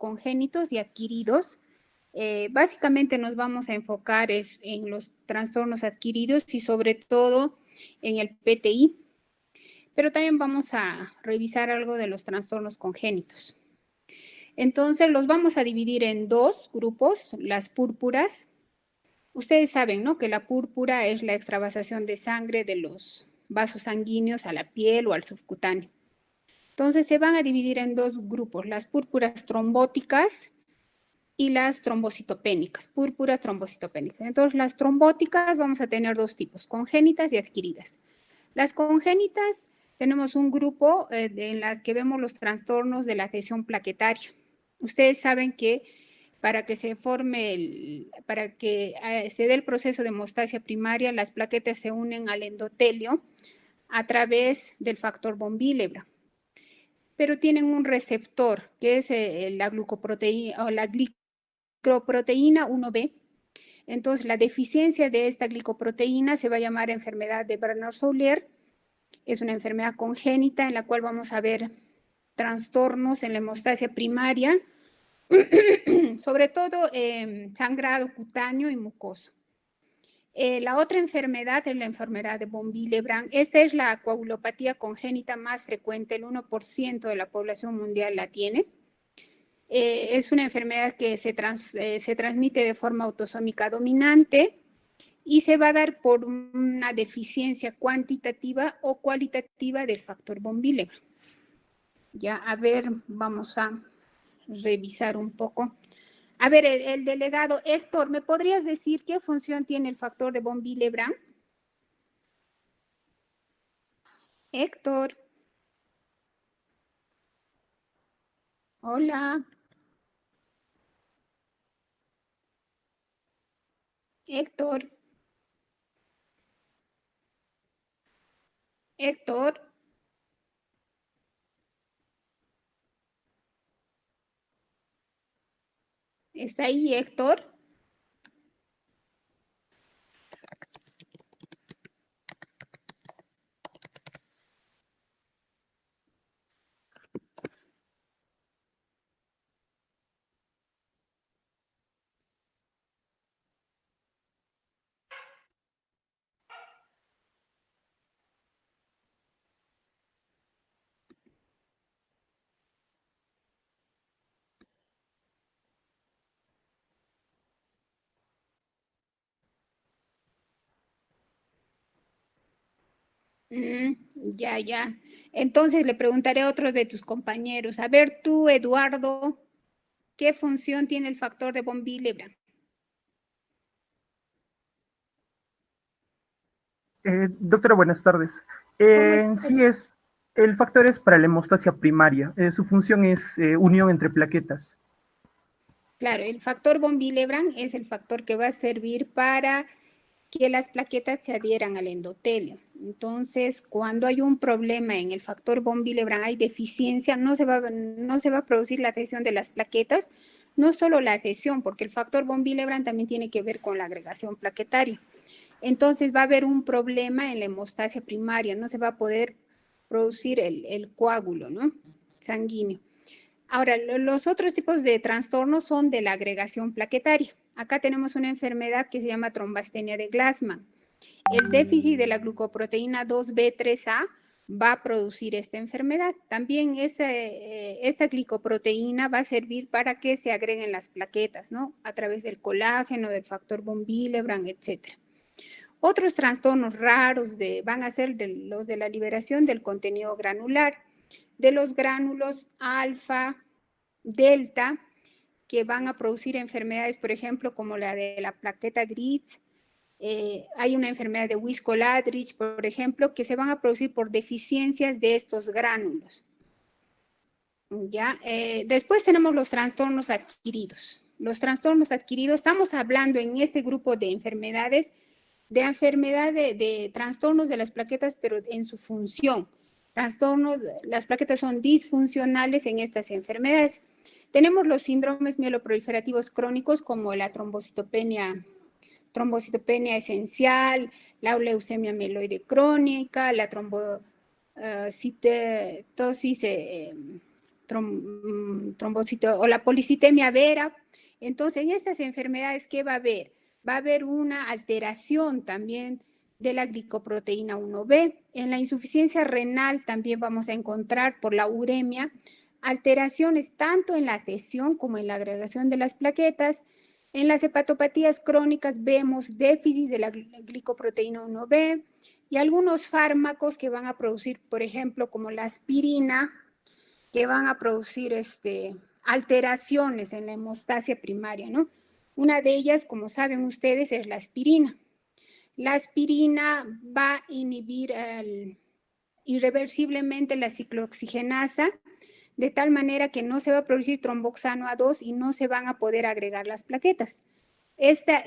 congénitos y adquiridos. Básicamente nos vamos a enfocar en los trastornos adquiridos y sobre todo en el PTI, pero también vamos a revisar algo de los trastornos congénitos. Entonces los vamos a dividir en dos grupos, las púrpuras. Ustedes saben, ¿no?, que la púrpura es la extravasación de sangre de los vasos sanguíneos a la piel o al subcutáneo. Entonces se van a dividir en dos grupos, las púrpuras trombóticas y las trombocitopénicas, púrpuras trombocitopénicas. Entonces las trombóticas vamos a tener dos tipos, congénitas y adquiridas. Las congénitas tenemos un grupo en las que vemos los trastornos de la adhesión plaquetaria. Ustedes saben que para que se forme, para que se dé el proceso de hemostasia primaria, las plaquetas se unen al endotelio a través del factor von Willebrand. Pero tienen un receptor, que es la glucoproteína o la glicoproteína 1B. Entonces, la deficiencia de esta glicoproteína se va a llamar enfermedad de Bernard-Soulier. Es una enfermedad congénita en la cual vamos a ver trastornos en la hemostasia primaria, sobre todo sangrado cutáneo y mucoso. La otra enfermedad es la enfermedad de von Willebrand. Esta es la coagulopatía congénita más frecuente, el 1% de la población mundial la tiene. Es una enfermedad que se transmite de forma autosómica dominante y se va a dar por una deficiencia cuantitativa o cualitativa del factor von Willebrand. Ya, a ver, vamos a revisar un poco. A ver, el delegado Héctor, ¿me podrías decir qué función tiene el factor de von Willebrand? Héctor. Hola. Héctor. Héctor. ¿Está ahí Héctor? Ya. Entonces le preguntaré a otros de tus compañeros. A ver tú, Eduardo, ¿qué función tiene el factor de von Willebrand? Doctora, buenas tardes. ¿Cómo Sí, estás? el factor es para la hemostasia primaria. Su función es unión entre plaquetas. Claro, el factor von Willebrand es el factor que va a servir para que las plaquetas se adhieran al endotelio. Entonces, cuando hay un problema en el factor von Willebrand, hay deficiencia, no se va a producir la adhesión de las plaquetas, no solo la adhesión, porque el factor von Willebrand también tiene que ver con la agregación plaquetaria. Entonces va a haber un problema en la hemostasia primaria, no se va a poder producir el coágulo, ¿no?, sanguíneo. Ahora, los otros tipos de trastornos son de la agregación plaquetaria. Acá tenemos una enfermedad que se llama trombastenia de Glassman. El déficit de la glucoproteína 2B3A va a producir esta enfermedad. También esta glicoproteína va a servir para que se agreguen las plaquetas, ¿no?, a través del colágeno, del factor von Willebrand, etc. Otros trastornos raros van a ser los de la liberación del contenido granular, de los gránulos alfa, delta, que van a producir enfermedades, por ejemplo, como la de la plaqueta Gritz. Hay una enfermedad de Wisko-Ladrich, por ejemplo, que se van a producir por deficiencias de estos gránulos. ¿Ya? Después tenemos los trastornos adquiridos. Los trastornos adquiridos, estamos hablando en este grupo de enfermedades, de trastornos de las plaquetas, pero en su función. Las plaquetas son disfuncionales en estas enfermedades. Tenemos los síndromes mieloproliferativos crónicos como la trombocitopenia esencial, la leucemia mieloide crónica, la trombocitosis trombocito o la policitemia vera. Entonces, en estas enfermedades, ¿qué va a haber? Va a haber una alteración también de la glicoproteína 1B. En la insuficiencia renal también vamos a encontrar por la uremia alteraciones tanto en la adhesión como en la agregación de las plaquetas. En las hepatopatías crónicas vemos déficit de la glicoproteína 1B y algunos fármacos que van a producir, por ejemplo, como la aspirina, que van a producir alteraciones en la hemostasia primaria, ¿no? Una de ellas, como saben ustedes, es la aspirina. La aspirina va a inhibir irreversiblemente la ciclooxigenasa, de tal manera que no se va a producir tromboxano A2 y no se van a poder agregar las plaquetas. Esta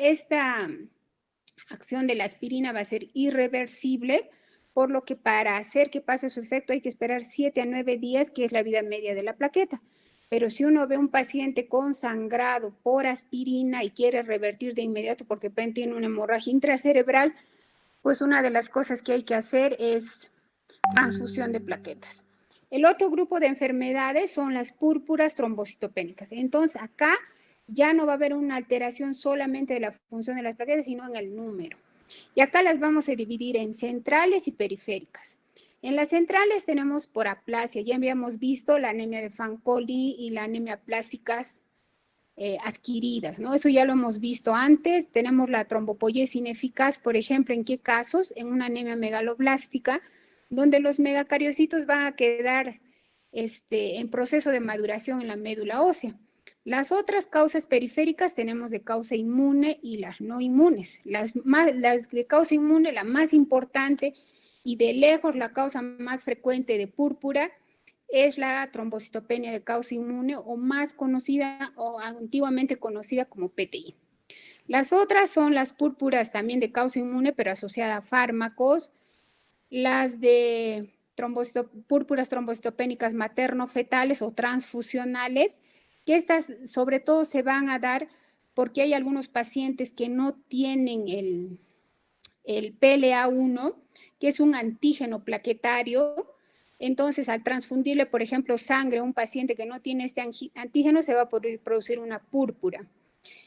acción de la aspirina va a ser irreversible, por lo que para hacer que pase su efecto hay que esperar 7 a 9 días, que es la vida media de la plaqueta. Pero si uno ve un paciente con sangrado por aspirina y quiere revertir de inmediato porque tiene una hemorragia intracerebral, pues una de las cosas que hay que hacer es transfusión de plaquetas. El otro grupo de enfermedades son las púrpuras trombocitopénicas. Entonces, acá ya no va a haber una alteración solamente de la función de las plaquetas, sino en el número. Y acá las vamos a dividir en centrales y periféricas. En las centrales tenemos por aplasia. Ya habíamos visto la anemia de Fanconi y la anemia plásticas adquiridas, ¿no? Eso ya lo hemos visto antes. Tenemos la trombopoiesis ineficaz, por ejemplo, ¿en qué casos? En una anemia megaloblástica, donde los megacariocitos van a quedar en proceso de maduración en la médula ósea. Las otras causas periféricas tenemos de causa inmune y las no inmunes. Las de causa inmune, la más importante y de lejos la causa más frecuente de púrpura es la trombocitopenia de causa inmune o más conocida o antiguamente conocida como PTI. Las otras son las púrpuras también de causa inmune pero asociada a fármacos, las de púrpuras trombocitopénicas materno-fetales o transfusionales, que estas sobre todo se van a dar porque hay algunos pacientes que no tienen el PLA1, que es un antígeno plaquetario. Entonces, al transfundirle, por ejemplo, sangre a un paciente que no tiene este antígeno, se va a poder producir una púrpura.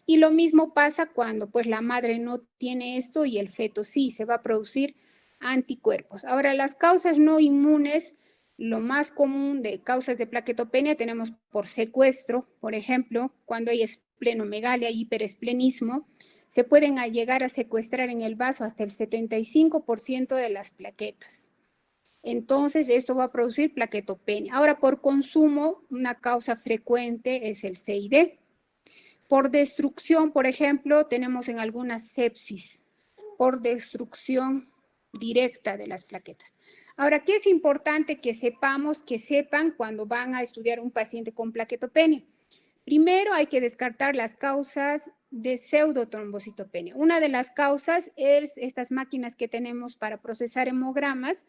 Y lo mismo pasa cuando pues la madre no tiene esto y el feto sí, se va a producir anticuerpos. Ahora, las causas no inmunes, lo más común de causas de plaquetopenia tenemos por secuestro, por ejemplo, cuando hay esplenomegalia y hiperesplenismo, se pueden llegar a secuestrar en el vaso hasta el 75% de las plaquetas. Entonces, esto va a producir plaquetopenia. Ahora, por consumo, una causa frecuente es el CID. Por destrucción, por ejemplo, tenemos en algunas sepsis, por destrucción directa de las plaquetas. Ahora, ¿qué es importante que sepan cuando van a estudiar un paciente con plaquetopenia? Primero hay que descartar las causas de pseudotrombocitopenia. Una de las causas es estas máquinas que tenemos para procesar hemogramas,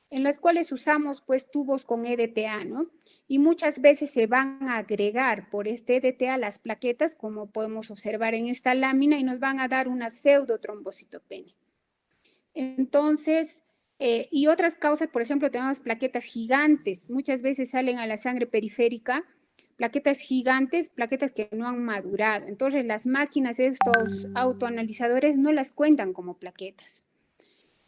en las cuales usamos pues tubos con EDTA, ¿no? Y muchas veces se van a agregar por este EDTA las plaquetas, como podemos observar en esta lámina, y nos van a dar una pseudotrombocitopenia. Entonces, y otras causas, por ejemplo, tenemos plaquetas gigantes, muchas veces salen a la sangre periférica, plaquetas gigantes, plaquetas que no han madurado. Entonces, las máquinas, estos autoanalizadores, no las cuentan como plaquetas.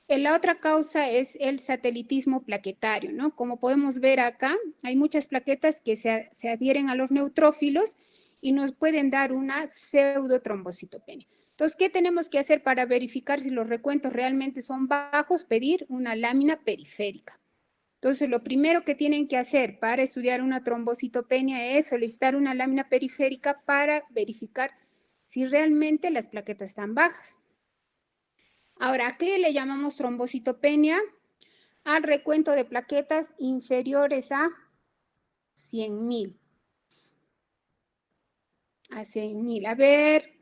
La otra causa es el satelitismo plaquetario, ¿no? Como podemos ver acá, hay muchas plaquetas que se adhieren a los neutrófilos y nos pueden dar una pseudotrombocitopenia. Entonces, ¿qué tenemos que hacer para verificar si los recuentos realmente son bajos? Pedir una lámina periférica. Entonces, lo primero que tienen que hacer para estudiar una trombocitopenia es solicitar una lámina periférica para verificar si realmente las plaquetas están bajas. Ahora, ¿a qué le llamamos trombocitopenia? Al recuento de plaquetas inferiores a 100,000. A 100,000. A ver,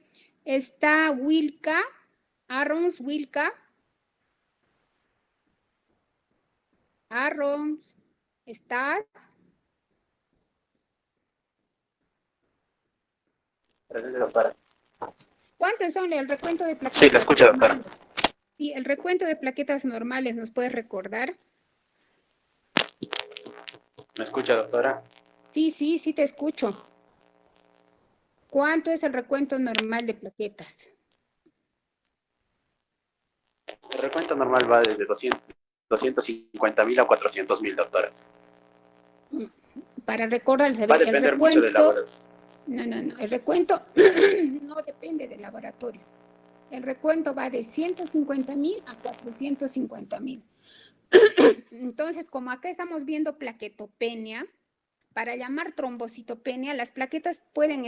está Wilka, Arons, Wilka. Arons, ¿estás? Presente, doctora. ¿Cuántos son el recuento de plaquetas? Sí, la escucho, doctora. Sí, el recuento de plaquetas normales, ¿nos puedes recordar? ¿Me escucha, doctora? Sí, te escucho. ¿Cuánto es el recuento normal de plaquetas? El recuento normal va desde 250.000 a 400.000, doctora. Para recordar, Va a saber, el depender mucho del recuento, laboratorio. no, el recuento no depende del laboratorio. El recuento va de 150.000 a 450.000. Entonces, como acá estamos viendo plaquetopenia, para llamar trombocitopenia, las plaquetas deben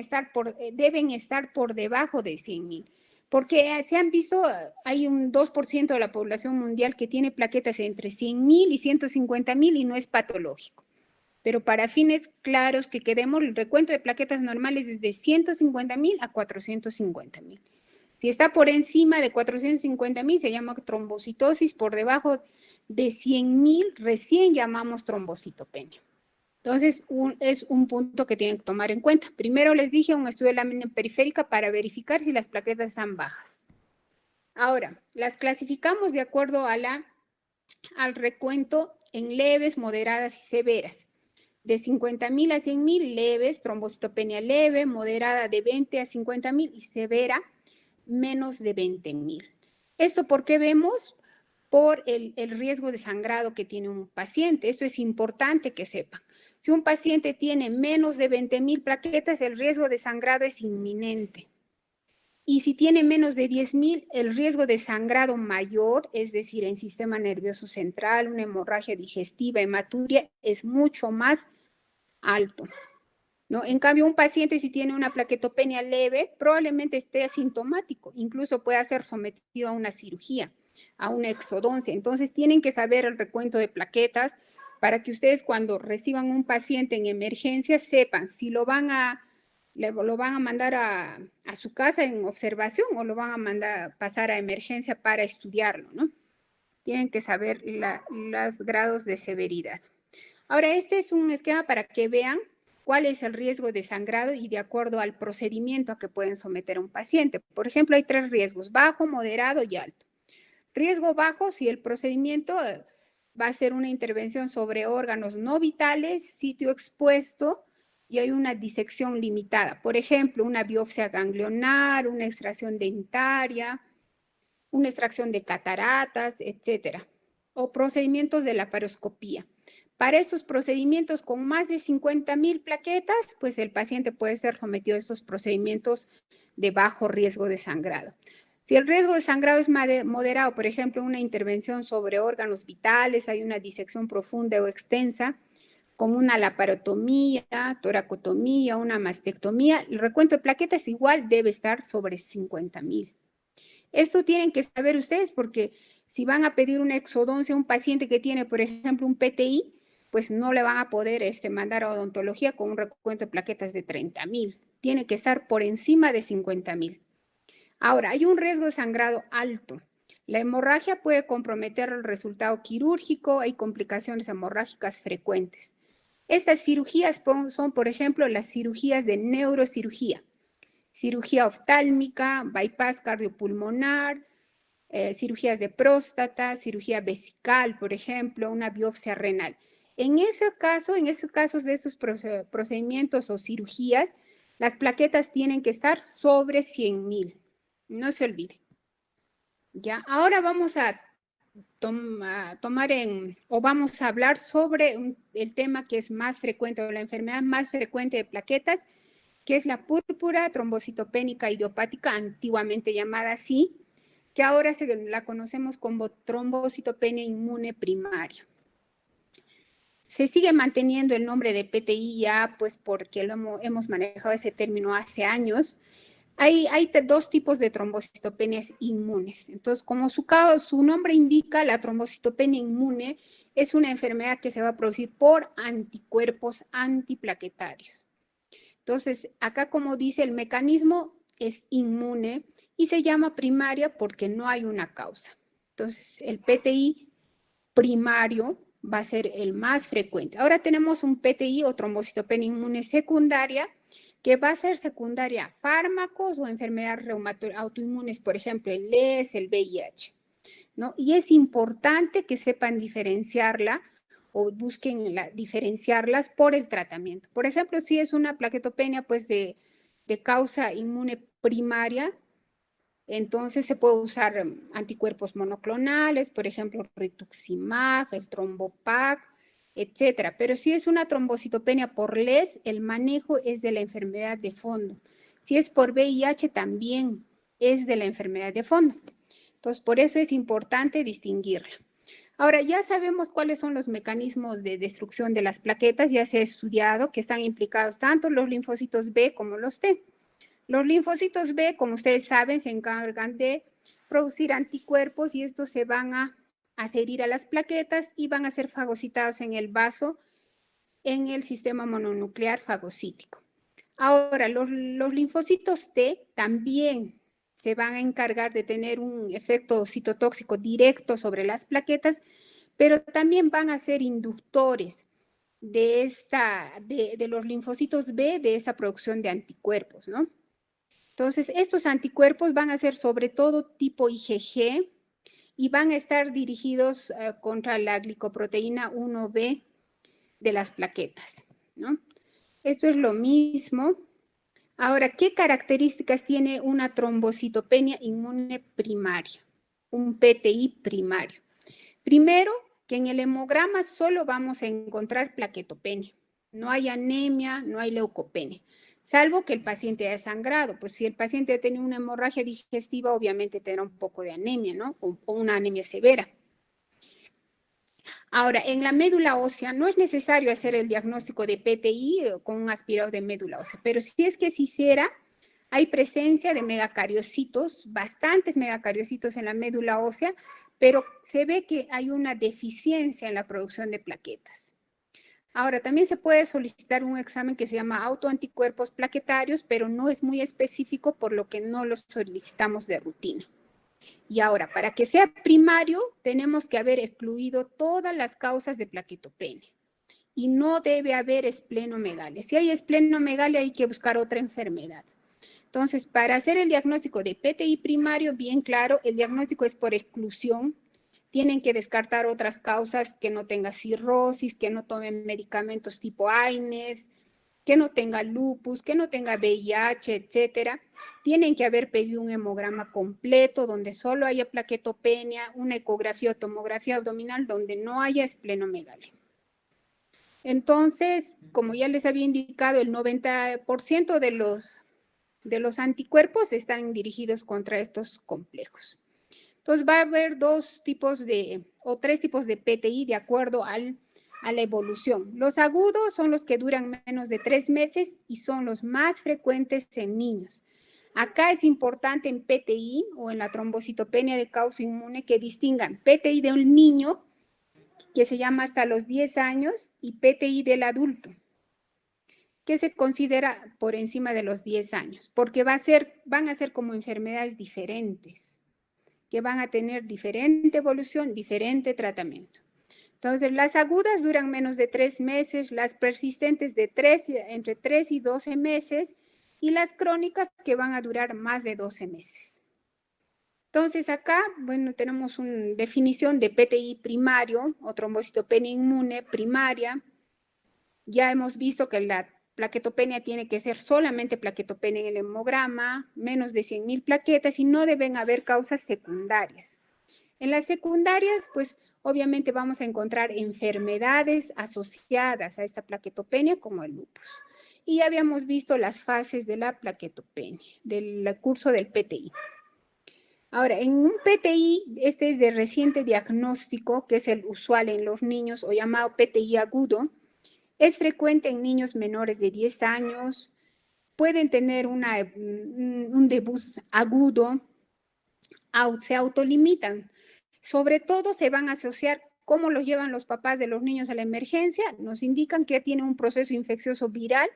estar por debajo de 100.000, porque se han visto, hay un 2% de la población mundial que tiene plaquetas entre 100.000 y 150.000 y no es patológico. Pero para fines claros que quedemos, el recuento de plaquetas normales es de 150.000 a 450.000. Si está por encima de 450.000 se llama trombocitosis, por debajo de 100.000 recién llamamos trombocitopenia. Entonces, es un punto que tienen que tomar en cuenta. Primero les dije un estudio de lámina periférica para verificar si las plaquetas están bajas. Ahora, las clasificamos de acuerdo al recuento en leves, moderadas y severas. De 50.000 a 100.000, leves, trombocitopenia leve, moderada de 20 a 50.000 y severa, menos de 20.000. ¿Esto por qué vemos? Por el riesgo de sangrado que tiene un paciente. Esto es importante que sepan. Si un paciente tiene menos de 20.000 plaquetas, el riesgo de sangrado es inminente. Y si tiene menos de 10.000, el riesgo de sangrado mayor, es decir, en sistema nervioso central, una hemorragia digestiva, hematuria, es mucho más alto, ¿no? En cambio, un paciente si tiene una plaquetopenia leve, probablemente esté asintomático, incluso pueda ser sometido a una cirugía, a una exodoncia. Entonces, tienen que saber el recuento de plaquetas para que ustedes cuando reciban un paciente en emergencia sepan si lo van a mandar a su casa en observación o lo van a mandar pasar a emergencia para estudiarlo, ¿no? Tienen que saber los grados de severidad. Ahora, este es un esquema para que vean cuál es el riesgo de sangrado y de acuerdo al procedimiento a que pueden someter a un paciente. Por ejemplo, hay 3 riesgos: bajo, moderado y alto. Riesgo bajo, si el procedimiento va a ser una intervención sobre órganos no vitales, sitio expuesto y hay una disección limitada. Por ejemplo, una biopsia ganglionar, una extracción dentaria, una extracción de cataratas, etcétera. O procedimientos de laparoscopía. Para estos procedimientos con más de 50.000 plaquetas, pues el paciente puede ser sometido a estos procedimientos de bajo riesgo de sangrado. Si el riesgo de sangrado es moderado, por ejemplo, una intervención sobre órganos vitales, hay una disección profunda o extensa, como una laparotomía, toracotomía, una mastectomía, el recuento de plaquetas igual debe estar sobre 50.000. Esto tienen que saber ustedes porque si van a pedir una exodoncia a un paciente que tiene, por ejemplo, un PTI, pues no le van a poder mandar a odontología con un recuento de plaquetas de 30.000. Tiene que estar por encima de 50.000. Ahora, hay un riesgo de sangrado alto. La hemorragia puede comprometer el resultado quirúrgico, hay complicaciones hemorrágicas frecuentes. Estas cirugías son, por ejemplo, las cirugías de neurocirugía, cirugía oftálmica, bypass cardiopulmonar, cirugías de próstata, cirugía vesical, por ejemplo, una biopsia renal. En esos casos de estos procedimientos o cirugías, las plaquetas tienen que estar sobre 100.000. No se olvide. Ya, ahora vamos a vamos a hablar sobre el tema que es más frecuente, o la enfermedad más frecuente de plaquetas, que es la púrpura trombocitopénica idiopática, antiguamente llamada así, que ahora la conocemos como trombocitopenia inmune primaria. Se sigue manteniendo el nombre de PTI ya, pues porque hemos manejado ese término hace años. Hay 2 tipos de trombocitopenias inmunes. Entonces, como su nombre indica, la trombocitopenia inmune es una enfermedad que se va a producir por anticuerpos antiplaquetarios. Entonces, acá como dice, el mecanismo es inmune y se llama primaria porque no hay una causa. Entonces, el PTI primario va a ser el más frecuente. Ahora tenemos un PTI o trombocitopenia inmune secundaria, que va a ser secundaria a fármacos o enfermedades autoinmunes, por ejemplo, el LES, el VIH, ¿no? Y es importante que sepan diferenciarla o busquen diferenciarlas por el tratamiento. Por ejemplo, si es una plaquetopenia pues de causa inmune primaria, entonces se puede usar anticuerpos monoclonales, por ejemplo, rituximab, el trombopac, etcétera. Pero si es una trombocitopenia por LES, el manejo es de la enfermedad de fondo. Si es por VIH, también es de la enfermedad de fondo. Entonces, por eso es importante distinguirla. Ahora, ya sabemos cuáles son los mecanismos de destrucción de las plaquetas, ya se ha estudiado que están implicados tanto los linfocitos B como los T. Los linfocitos B, como ustedes saben, se encargan de producir anticuerpos y estos se van a adherir a las plaquetas y van a ser fagocitados en el vaso en el sistema mononuclear fagocítico. Ahora, los linfocitos T también se van a encargar de tener un efecto citotóxico directo sobre las plaquetas, pero también van a ser inductores de los linfocitos B de esta producción de anticuerpos, ¿no? Entonces, estos anticuerpos van a ser sobre todo tipo IgG y van a estar dirigidos contra la glicoproteína 1B de las plaquetas, ¿no? Esto es lo mismo. Ahora, ¿qué características tiene una trombocitopenia inmune primaria? Un PTI primario. Primero, que en el hemograma solo vamos a encontrar plaquetopenia. No hay anemia, no hay leucopenia, salvo que el paciente haya sangrado. Pues si el paciente ha tenido una hemorragia digestiva, obviamente tendrá un poco de anemia, ¿no? O una anemia severa. Ahora, en la médula ósea no es necesario hacer el diagnóstico de PTI con un aspirado de médula ósea, pero si es que se hiciera, hay presencia de megacariocitos, bastantes megacariocitos en la médula ósea, pero se ve que hay una deficiencia en la producción de plaquetas. Ahora, también se puede solicitar un examen que se llama autoanticuerpos plaquetarios, pero no es muy específico, por lo que no los solicitamos de rutina. Y ahora, para que sea primario, tenemos que haber excluido todas las causas de plaquetopenia. Y no debe haber esplenomegalia. Si hay esplenomegalia, hay que buscar otra enfermedad. Entonces, para hacer el diagnóstico de PTI primario, bien claro, el diagnóstico es por exclusión. Tienen que descartar otras causas, que no tenga cirrosis, que no tomen medicamentos tipo AINES, que no tenga lupus, que no tenga VIH, etcétera. Tienen que haber pedido un hemograma completo donde solo haya plaquetopenia, una ecografía o tomografía abdominal donde no haya esplenomegalia. Entonces, como ya les había indicado, el 90% de los anticuerpos están dirigidos contra estos complejos. Entonces, va a haber tres tipos de PTI de acuerdo a la evolución. Los agudos son los que duran menos de 3 meses y son los más frecuentes en niños. Acá es importante en PTI o en la trombocitopenia de causa inmune que distingan PTI de un niño, que se llama hasta los 10 años, y PTI del adulto, que se considera por encima de los 10 años, porque van a ser como enfermedades diferentes, que van a tener diferente evolución, diferente tratamiento. Entonces, las agudas duran menos de 3 meses, las persistentes entre 3 y 12 meses, y las crónicas que van a durar más de 12 meses. Entonces, acá, bueno, tenemos una definición de PTI primario o trombocitopenia inmune primaria. Ya hemos visto que la plaquetopenia tiene que ser solamente plaquetopenia en el hemograma, menos de 100,000 plaquetas, y no deben haber causas secundarias. En las secundarias, pues obviamente vamos a encontrar enfermedades asociadas a esta plaquetopenia como el lupus. Y ya habíamos visto las fases de la plaquetopenia, del curso del PTI. Ahora, en un PTI, este es de reciente diagnóstico, que es el usual en los niños o llamado PTI agudo. Es frecuente en niños menores de 10 años, pueden tener un debut agudo, se autolimitan. Sobre todo se van a asociar cómo los llevan los papás de los niños a la emergencia, nos indican que tiene un proceso infeccioso viral,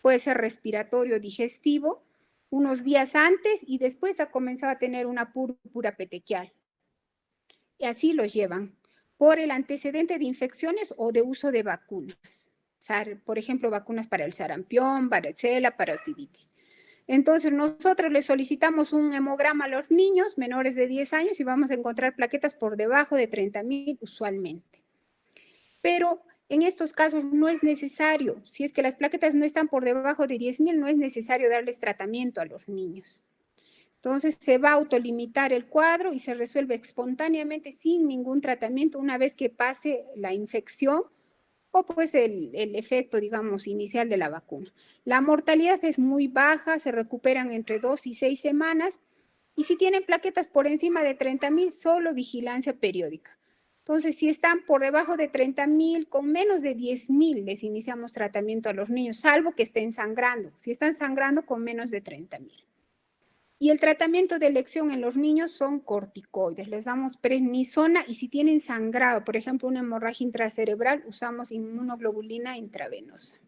puede ser respiratorio, digestivo, unos días antes y después ha comenzado a tener una púrpura petequial. Y así los llevan por el antecedente de infecciones o de uso de vacunas. Por ejemplo, vacunas para el sarampión, varicela, parotiditis. Entonces, nosotros les solicitamos un hemograma a los niños menores de 10 años y vamos a encontrar plaquetas por debajo de 30,000 usualmente. pero en estos casos no es necesario. Si es que las plaquetas no están por debajo de 10.000, no es necesario darles tratamiento a los niños. Entonces se va a autolimitar el cuadro y se resuelve espontáneamente sin ningún tratamiento una vez que pase la infección o pues el efecto, digamos, inicial de la vacuna. La mortalidad es muy baja, se recuperan entre 2 y 6 semanas y si tienen plaquetas por encima de 30.000, solo vigilancia periódica. Entonces, si están por debajo de 30.000, con menos de 10.000 les iniciamos tratamiento a los niños, salvo que estén sangrando. Si están sangrando, con menos de 30.000. Y el tratamiento de elección en los niños son corticoides. Les damos prednisona y si tienen sangrado, por ejemplo, una hemorragia intracerebral, usamos inmunoglobulina intravenosa.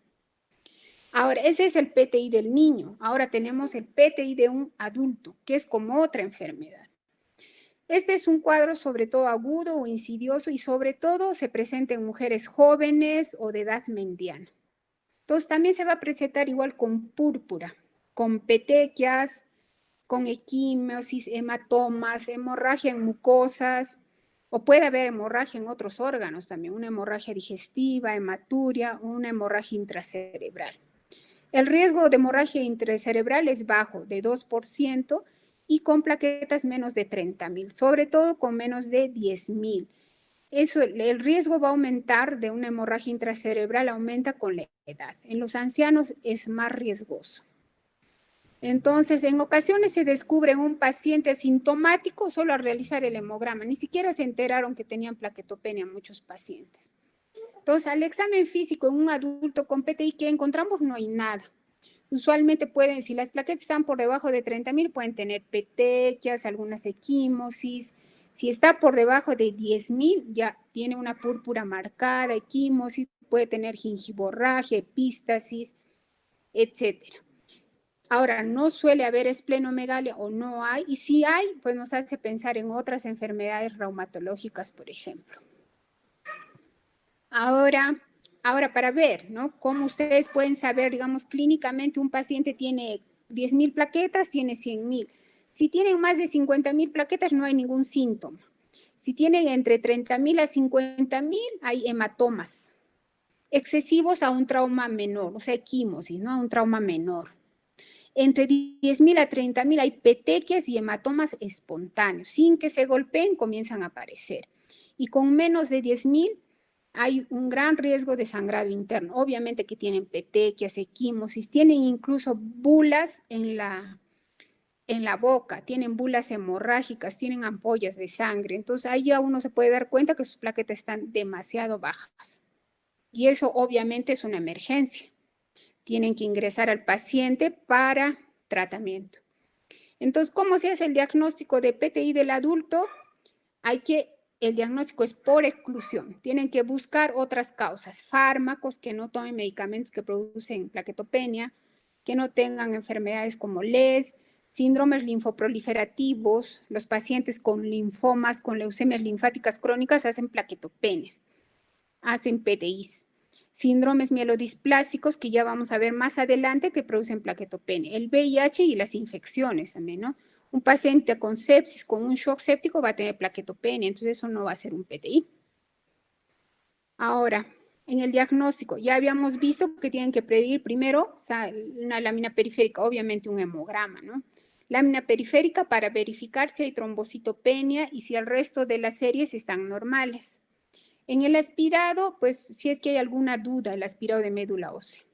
Ahora, ese es el PTI del niño. Ahora tenemos el PTI de un adulto, que es como otra enfermedad. Este es un cuadro sobre todo agudo o insidioso y sobre todo se presenta en mujeres jóvenes o de edad mediana. Entonces también se va a presentar igual con púrpura, con petequias, con equimosis, hematomas, hemorragia en mucosas, o puede haber hemorragia en otros órganos también, una hemorragia digestiva, hematuria, una hemorragia intracerebral. El riesgo de hemorragia intracerebral es bajo, de 2%, y con plaquetas menos de 30.000, sobre todo con menos de 10.000. El riesgo va a aumentar de una hemorragia intracerebral, aumenta con la edad. En los ancianos es más riesgoso. Entonces, en ocasiones se descubre en un paciente asintomático solo al realizar el hemograma. Ni siquiera se enteraron que tenían plaquetopenia muchos pacientes. Entonces, al examen físico en un adulto con PTI, ¿qué encontramos? No hay nada. Usualmente pueden, si las plaquetas están por debajo de 30.000, pueden tener petequias, algunas equimosis. Si está por debajo de 10.000, ya tiene una púrpura marcada, equimosis, puede tener gingivorragia, epístasis, etcétera. Ahora, no suele haber esplenomegalia o no hay, y si hay, pues nos hace pensar en otras enfermedades reumatológicas, por ejemplo. Ahora para ver, ¿no? Cómo ustedes pueden saber, digamos, clínicamente un paciente tiene 10.000 plaquetas, tiene 100.000. Si tienen más de 50.000 plaquetas, no hay ningún síntoma. Si tienen entre 30.000 a 50.000, hay hematomas excesivos a un trauma menor, o sea, equimosis, ¿no? A un trauma menor. Entre 10.000 a 30.000 hay petequias y hematomas espontáneos. Sin que se golpeen, comienzan a aparecer. Y con menos de 10.000 hay un gran riesgo de sangrado interno. Obviamente que tienen petequias, equimosis, tienen incluso bulas en la boca, tienen bulas hemorrágicas, tienen ampollas de sangre. Entonces ahí ya uno se puede dar cuenta que sus plaquetas están demasiado bajas. Y eso obviamente es una emergencia. Tienen que ingresar al paciente para tratamiento. Entonces, ¿cómo se hace el diagnóstico de PTI del adulto? El diagnóstico es por exclusión. Tienen que buscar otras causas, fármacos, que no tomen medicamentos que producen plaquetopenia, que no tengan enfermedades como LES, síndromes linfoproliferativos. Los pacientes con linfomas, con leucemias linfáticas crónicas hacen plaquetopenias, hacen PTIs. Síndromes mielodisplásicos, que ya vamos a ver más adelante, que producen plaquetopenia. El VIH y las infecciones también, ¿no? Un paciente con sepsis, con un shock séptico, va a tener plaquetopenia, entonces eso no va a ser un PTI. Ahora, en el diagnóstico, ya habíamos visto que tienen que pedir primero una lámina periférica, obviamente un hemograma, ¿no? Lámina periférica para verificar si hay trombocitopenia y si el resto de las series están normales. En el aspirado, pues si es que hay alguna duda, el aspirado de médula ósea.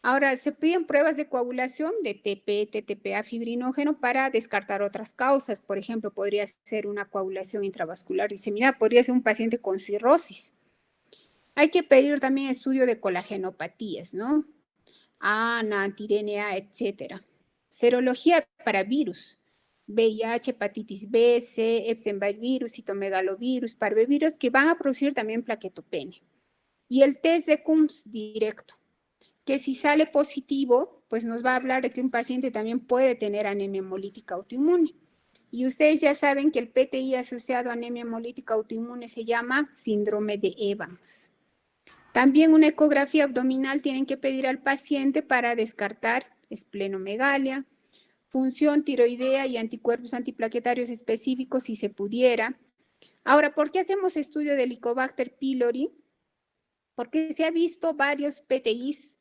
Ahora, se piden pruebas de coagulación de TP, TTPA fibrinógeno para descartar otras causas. Por ejemplo, podría ser una coagulación intravascular diseminada, podría ser un paciente con cirrosis. Hay que pedir también estudio de colagenopatías, ¿no? ANA, anti-DNA, etcétera. Serología para virus. VIH, hepatitis B, C, Epstein-Barr virus, citomegalovirus, parvovirus, que van a producir también plaquetopenia. Y el test de Coombs directo, que si sale positivo, pues nos va a hablar de que un paciente también puede tener anemia hemolítica autoinmune. Y ustedes ya saben que el PTI asociado a anemia hemolítica autoinmune se llama síndrome de Evans. También una ecografía abdominal tienen que pedir al paciente para descartar esplenomegalia, función tiroidea y anticuerpos antiplaquetarios específicos si se pudiera. Ahora, ¿por qué hacemos estudio de Helicobacter pylori? porque se ha visto varios PTIs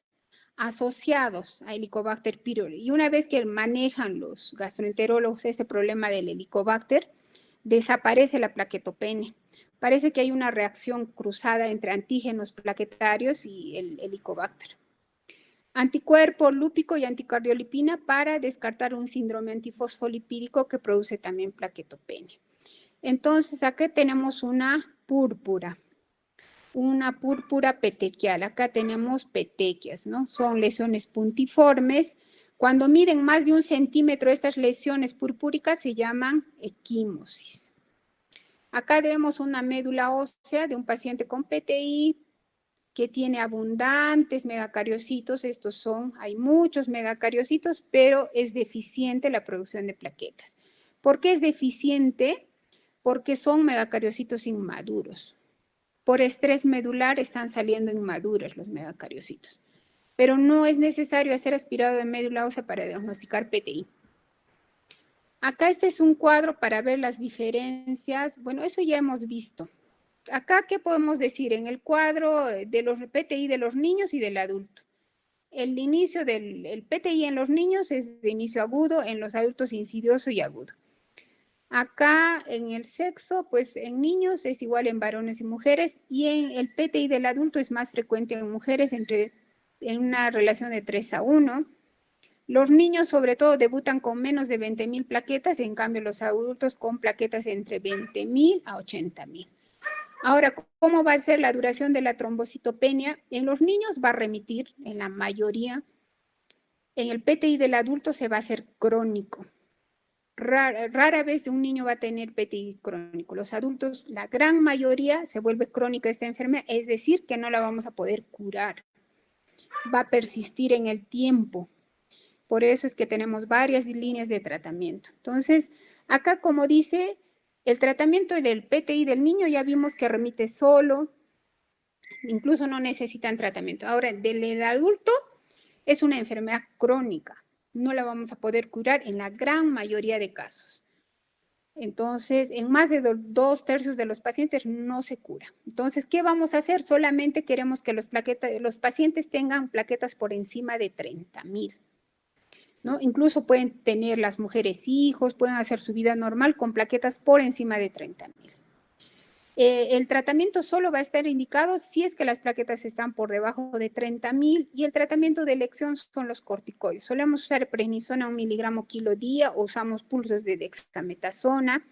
asociados a Helicobacter pylori. Y una vez que manejan los gastroenterólogos este problema del Helicobacter, desaparece la plaquetopenia. Parece que hay una reacción cruzada entre antígenos plaquetarios y el Helicobacter. Anticuerpo lúpico y anticardiolipina para descartar un síndrome antifosfolipídico que produce también plaquetopenia. Entonces, aquí tenemos una púrpura petequial. Acá tenemos petequias, ¿no? Son lesiones puntiformes. Cuando miden más de 1 centímetro, estas lesiones purpúricas se llaman equimosis. Acá vemos una médula ósea de un paciente con PTI que tiene abundantes megacariocitos. Hay muchos megacariocitos, pero es deficiente la producción de plaquetas. ¿Por qué es deficiente? Porque son megacariocitos inmaduros. Por estrés medular están saliendo inmaduros los megacariocitos. Pero no es necesario hacer aspirado de médula ósea para diagnosticar PTI. Acá este es un cuadro para ver las diferencias. Bueno, eso ya hemos visto. Acá, ¿qué podemos decir? En el cuadro de los PTI de los niños y del adulto. El inicio del PTI en los niños es de inicio agudo, en los adultos insidioso y agudo. Acá en el sexo, pues en niños es igual en varones y mujeres, y en el PTI del adulto es más frecuente en mujeres en una relación de 3:1. Los niños sobre todo debutan con menos de 20,000 plaquetas, en cambio los adultos con plaquetas entre 20,000 a 80,000. Ahora, ¿cómo va a ser la duración de la trombocitopenia? En los niños va a remitir, en la mayoría. En el PTI del adulto se va a hacer crónico. Rara vez un niño va a tener PTI crónico. Los adultos, la gran mayoría, se vuelve crónica esta enfermedad, es decir, que no la vamos a poder curar. Va a persistir en el tiempo. Por eso es que tenemos varias líneas de tratamiento. Entonces, acá como dice, el tratamiento del PTI del niño ya vimos que remite solo, incluso no necesitan tratamiento. Ahora, del adulto es una enfermedad crónica. No la vamos a poder curar en la gran mayoría de casos. Entonces, en más de 2/3 de los pacientes no se cura. Entonces, ¿qué vamos a hacer? Solamente queremos que los pacientes tengan plaquetas por encima de 30,000. ¿No? Incluso pueden tener las mujeres hijos, pueden hacer su vida normal con plaquetas por encima de 30,000. El tratamiento solo va a estar indicado si es que las plaquetas están por debajo de 30,000 y el tratamiento de elección son los corticoides. Solemos usar prednisona 1 miligramo kilo día o usamos pulsos de dexametasona,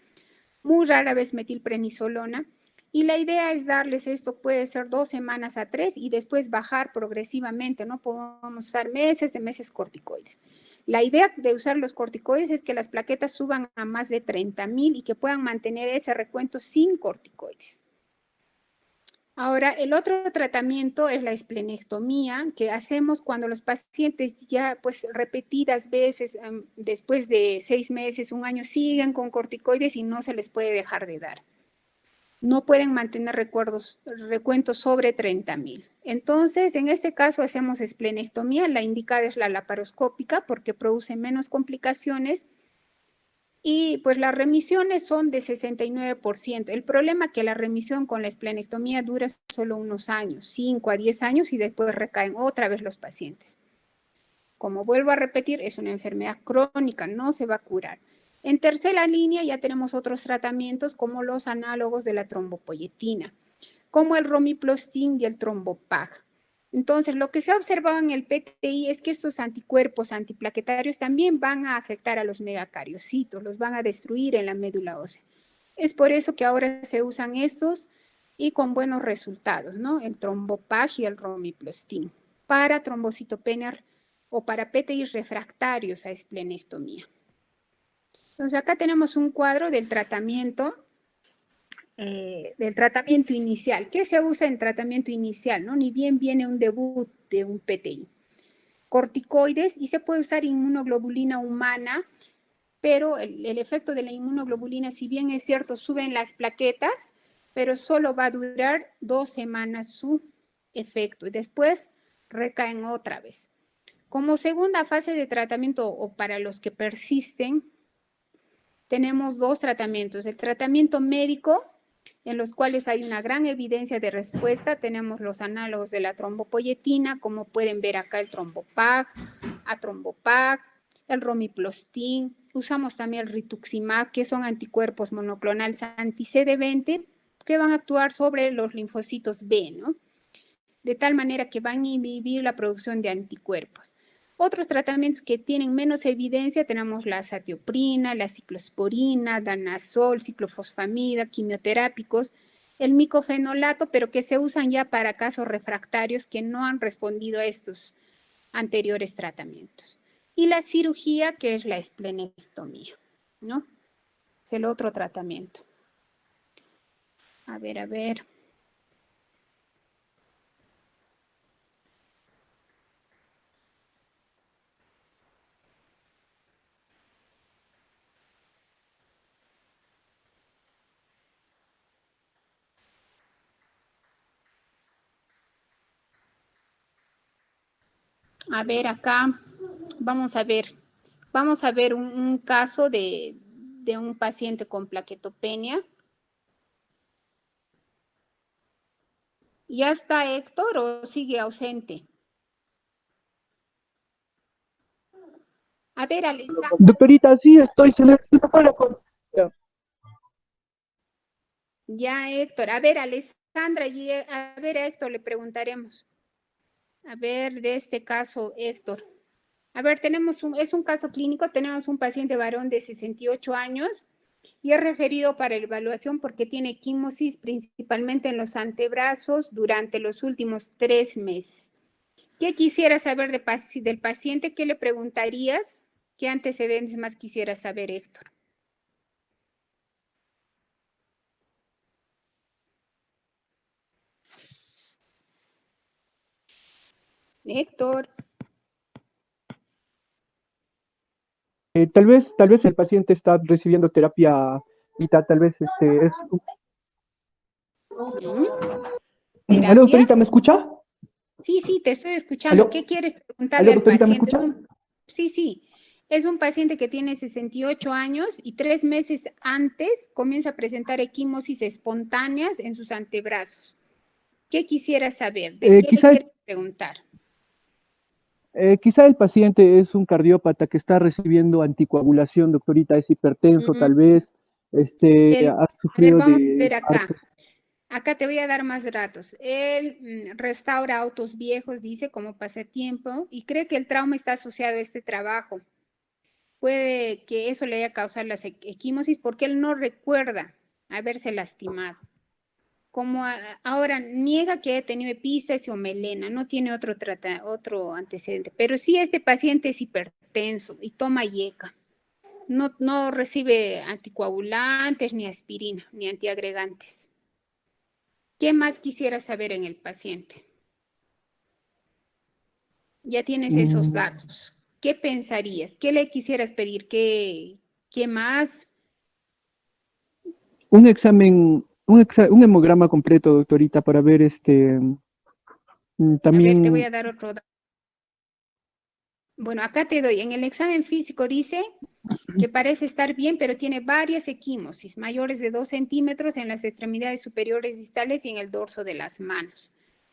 muy rara vez metilprednisolona. Y la idea es darles esto, puede ser 2 semanas a 3 y después bajar progresivamente, no podemos usar meses de meses corticoides. La idea de usar los corticoides es que las plaquetas suban a más de 30,000 y que puedan mantener ese recuento sin corticoides. Ahora, el otro tratamiento es la esplenectomía que hacemos cuando los pacientes ya pues repetidas veces, después de 6 meses, 1 año, siguen con corticoides y no se les puede dejar de dar. No pueden mantener recuentos sobre 30,000. Entonces, en este caso hacemos esplenectomía, la indicada es la laparoscópica porque produce menos complicaciones y pues las remisiones son de 69%. El problema es que la remisión con la esplenectomía dura solo unos años, 5 a 10 años y después recaen otra vez los pacientes. Como vuelvo a repetir, es una enfermedad crónica, no se va a curar. En tercera línea ya tenemos otros tratamientos como los análogos de la trombopoyetina, como el romiplastin y el trombopag. Entonces, lo que se ha observado en el PTI es que estos anticuerpos antiplaquetarios también van a afectar a los megacariocitos, los van a destruir en la médula ósea. Es por eso que ahora se usan estos y con buenos resultados, ¿no? El trombopag y el romiplastin para trombocitopenia o para PTI refractarios a esplenectomía. Entonces, acá tenemos un cuadro del tratamiento inicial. ¿Qué se usa en tratamiento inicial? ¿No? Ni bien viene un debut de un PTI. Corticoides y se puede usar inmunoglobulina humana, pero el efecto de la inmunoglobulina, si bien es cierto, suben las plaquetas, pero solo va a durar 2 semanas su efecto y después recaen otra vez. Como segunda fase de tratamiento o para los que persisten, tenemos 2 tratamientos. El tratamiento médico, en los cuales hay una gran evidencia de respuesta. Tenemos los análogos de la trombopoyetina, como pueden ver acá el trombopag, atrombopag, el romiplostin. Usamos también el rituximab, que son anticuerpos monoclonales anti-CD20 que van a actuar sobre los linfocitos B, ¿no? De tal manera que van a inhibir la producción de anticuerpos. Otros tratamientos que tienen menos evidencia, tenemos la azatioprina, la ciclosporina, danazol, ciclofosfamida, quimioterápicos, el micofenolato, pero que se usan ya para casos refractarios que no han respondido a estos anteriores tratamientos. Y la cirugía, que es la esplenectomía, ¿no? Es el otro tratamiento. A ver. A ver, acá vamos a ver un caso de un paciente con plaquetopenia. ¿Ya está Héctor o sigue ausente? A ver, Alessandra. Doctorita, sí, estoy seleccionando para consulta. Ya, Héctor. A ver, Alessandra, y a ver, a Héctor le preguntaremos. A ver, de este caso, Héctor. A ver, es un caso clínico, tenemos un paciente varón de 68 años y es referido para evaluación porque tiene equimosis principalmente en los antebrazos durante los últimos 3 meses. ¿Qué quisieras saber del paciente? ¿Qué le preguntarías? ¿Qué antecedentes más quisieras saber, Héctor? Héctor. Tal vez el paciente está recibiendo terapia y tal vez es... ¿Terapia? ¿Aló, doctorita, me escucha? Sí, te estoy escuchando. ¿Aló? ¿Qué quieres preguntarle ¿Aló, al doctorita, me paciente? escucha? Sí. Es un paciente que tiene 68 años y 3 meses antes comienza a presentar equimosis espontáneas en sus antebrazos. ¿Qué quisiera saber? ¿De qué le quieres preguntar? Quizá el paciente es un cardiópata que está recibiendo anticoagulación, doctorita, es hipertenso, tal vez, ha A ver, sufrido vamos a de... ver acá. Acá te voy a dar más datos. Él restaura autos viejos, dice, como pasatiempo, y cree que el trauma está asociado a este trabajo. Puede que eso le haya causado la equimosis porque él no recuerda haberse lastimado. Como ahora niega que haya tenido epistasis o melena, no tiene otro antecedente, pero sí este paciente es hipertenso y toma IECA. No recibe anticoagulantes, ni aspirina, ni antiagregantes. ¿Qué más quisieras saber en el paciente? Ya tienes esos datos. ¿Qué pensarías? ¿Qué le quisieras pedir? ¿Qué más? Un examen, un hemograma completo, doctorita, para ver también... A ver, te voy a dar otro dato. Bueno, acá te doy. En el examen físico dice que parece estar bien, pero tiene varias equimosis, mayores de 2 centímetros en las extremidades superiores distales y en el dorso de las manos.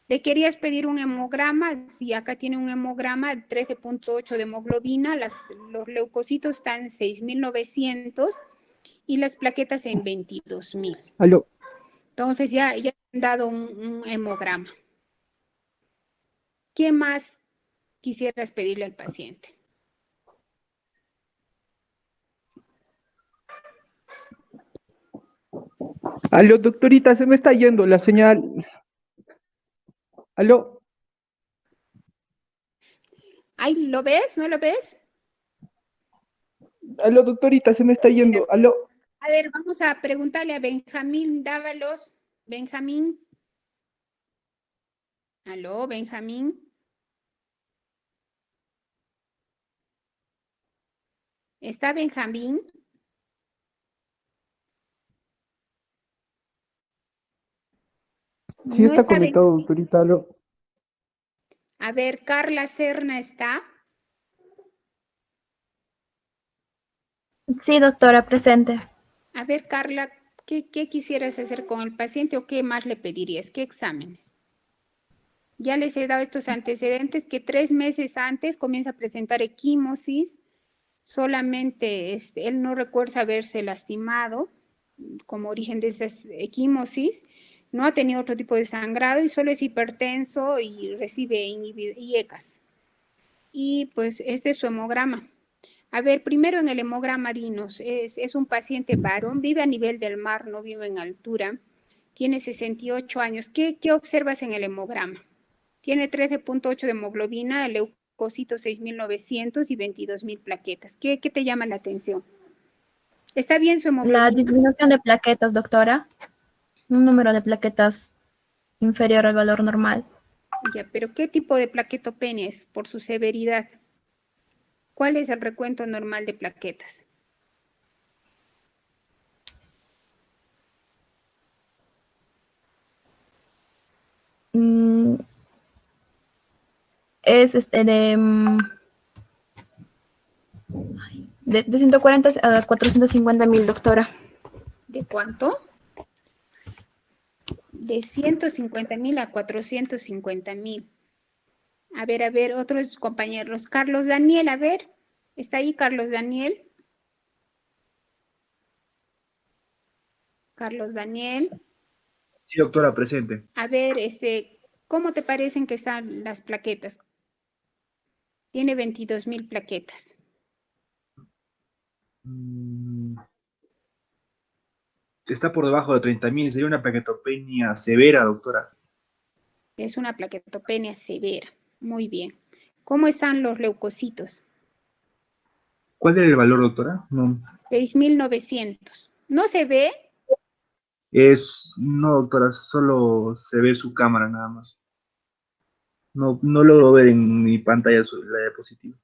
¿Le querías pedir un hemograma? Sí, acá tiene un hemograma, 13.8 de hemoglobina, los leucocitos están en 6.900 y las plaquetas en 22.000. Aló. Entonces ya han dado un hemograma. ¿Qué más quisieras pedirle al paciente? Aló, doctorita, se me está yendo la señal. Aló. Ay, ¿lo ves? ¿No lo ves? Aló, doctorita, se me está yendo. Aló. A ver, vamos a preguntarle a Benjamín Dávalos. Benjamín. Aló, Benjamín. ¿Está Benjamín? Sí, No está está conectado, Benjamín. doctorita. Aló. A ver, Carla Serna está. Sí, doctora, presente. A ver, Carla, ¿Qué quisieras hacer con el paciente o qué más le pedirías? ¿Qué exámenes? Ya les he dado estos antecedentes que 3 meses antes comienza a presentar equimosis, solamente él no recuerda haberse lastimado como origen de esta equimosis, no ha tenido otro tipo de sangrado y solo es hipertenso y recibe IECAS. Y pues este es su hemograma. A ver, primero en el hemograma dinos, es un paciente varón, vive a nivel del mar, no vive en altura, tiene 68 años. ¿Qué observas en el hemograma? Tiene 13.8 de hemoglobina, el leucocito 6.900 y 22.000 plaquetas. ¿Qué te llama la atención? ¿Está bien su hemoglobina? La disminución de plaquetas, doctora. Un número de plaquetas inferior al valor normal. Ya, pero ¿qué tipo de plaquetopenia es por su severidad? ¿Cuál es el recuento normal de plaquetas? Es de 140 a 450.000, doctora. ¿De cuánto? De 150.000 a 450.000. A ver, otros compañeros. Carlos Daniel, a ver. ¿Está ahí Carlos Daniel? Carlos Daniel. Sí, doctora, presente. A ver, ¿cómo te parecen que están las plaquetas? Tiene 22.000 plaquetas. Está por debajo de 30.000. Sería una plaquetopenia severa, doctora. Es una plaquetopenia severa. Muy bien. ¿Cómo están los leucocitos? ¿Cuál era el valor, doctora? No. 6.900. ¿No se ve? No, doctora, solo se ve su cámara nada más. No logro ver en mi pantalla la diapositiva.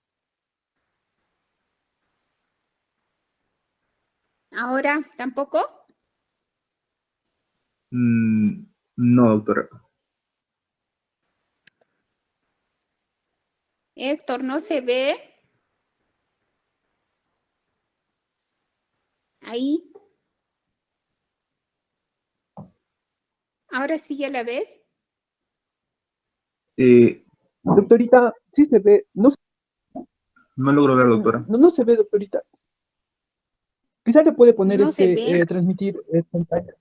¿Ahora tampoco? No, doctora. Héctor, ¿no se ve? Ahí. ¿Ahora sí ya la ves? Doctorita, sí se ve, no Logro ver, doctora. se ve, doctorita. Quizá le puede poner No se ve. transmitir pantalla.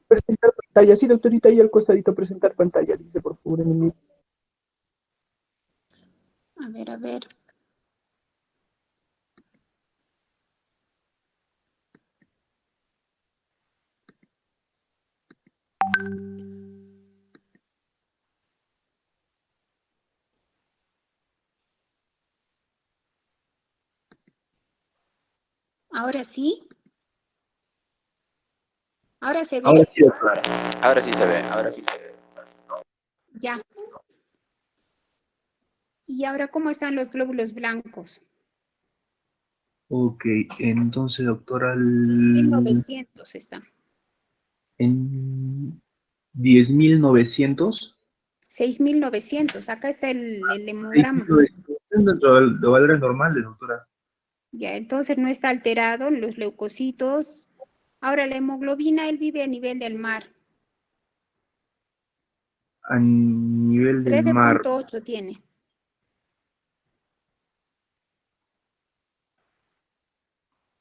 Presentar pantalla, sí, doctorita, ahí al costadito, presentar pantalla, dice por favor en el. A ver. ¿Ahora sí? ¿Ahora se ve? Ahora sí, doctora. Ahora sí se ve, ahora sí se ve. Ya. ¿Y ahora cómo están los glóbulos blancos? Ok, entonces, doctora, 6.900 están. en 10.900. 6.900. Acá está el hemograma. 6.900 dentro de valores normales, doctora. Ya, entonces no está alterado los leucocitos. Ahora, la hemoglobina, él vive a nivel del mar. A nivel del mar. 13.8 tiene.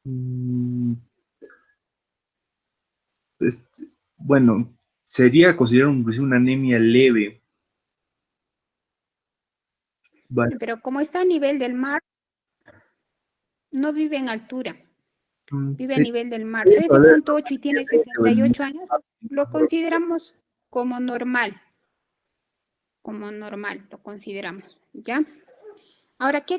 mm, bueno, sería considerado inclusive una anemia leve. Vale. Pero como está a nivel del mar, no vive en altura. Vive a Sí, nivel del mar. sí, 13.8 y tiene 68 años. Lo consideramos como normal. Como normal, lo consideramos. ¿Ya? Ahora, ¿qué